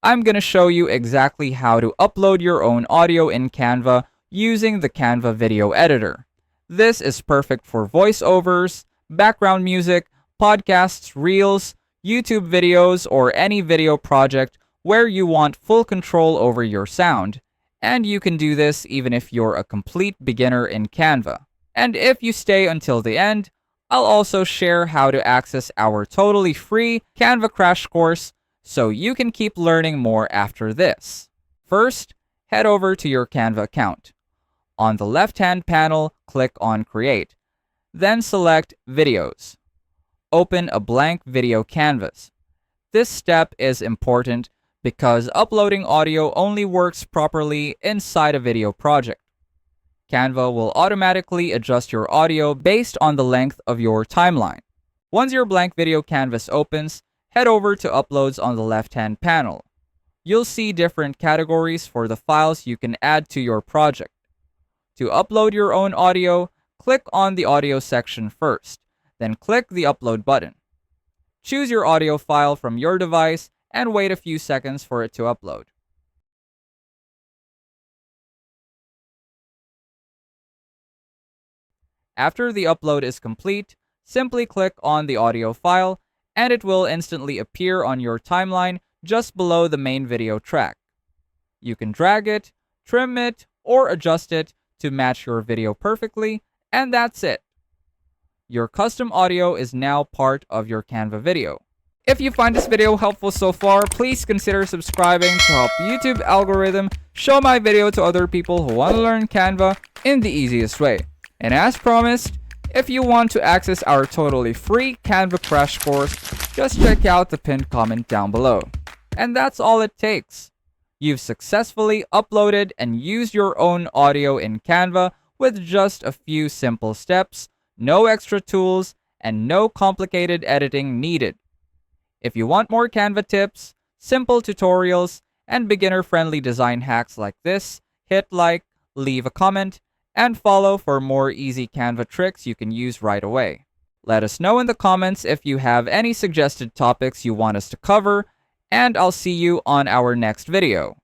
I'm going to show you exactly how to upload your own audio in Canva using the Canva video editor. This is perfect for voiceovers, background music, podcasts, reels, YouTube videos, or any video project where you want full control over your sound. And you can do this even if you're a complete beginner in Canva. And if you stay until the end, I'll also share how to access our totally free Canva crash course so you can keep learning more after this. First, head over to your Canva account. On the left-hand panel, click on Create. Then select Videos. Open a blank video canvas. This step is important because uploading audio only works properly inside a video project. Canva will automatically adjust your audio based on the length of your timeline. Once your blank video canvas opens, head over to Uploads on the left-hand panel. You'll see different categories for the files you can add to your project. To upload your own audio, click on the audio section first, then click the Upload button. Choose your audio file from your device and wait a few seconds for it to upload. After the upload is complete, simply click on the audio file and it will instantly appear on your timeline just below the main video track. You can drag it, trim it, or adjust it to match your video perfectly, and that's it. Your custom audio is now part of your Canva video. If you find this video helpful so far, please consider subscribing to help YouTube algorithm show my video to other people who want to learn Canva in the easiest way. And as promised, if you want to access our totally free Canva crash course, just check out the pinned comment down below. And that's all it takes. You've successfully uploaded and used your own audio in Canva with just a few simple steps, no extra tools, and no complicated editing needed. If you want more Canva tips, simple tutorials, and beginner-friendly design hacks like this, hit like, leave a comment, and follow for more easy Canva tricks you can use right away. Let us know in the comments if you have any suggested topics you want us to cover, and I'll see you on our next video.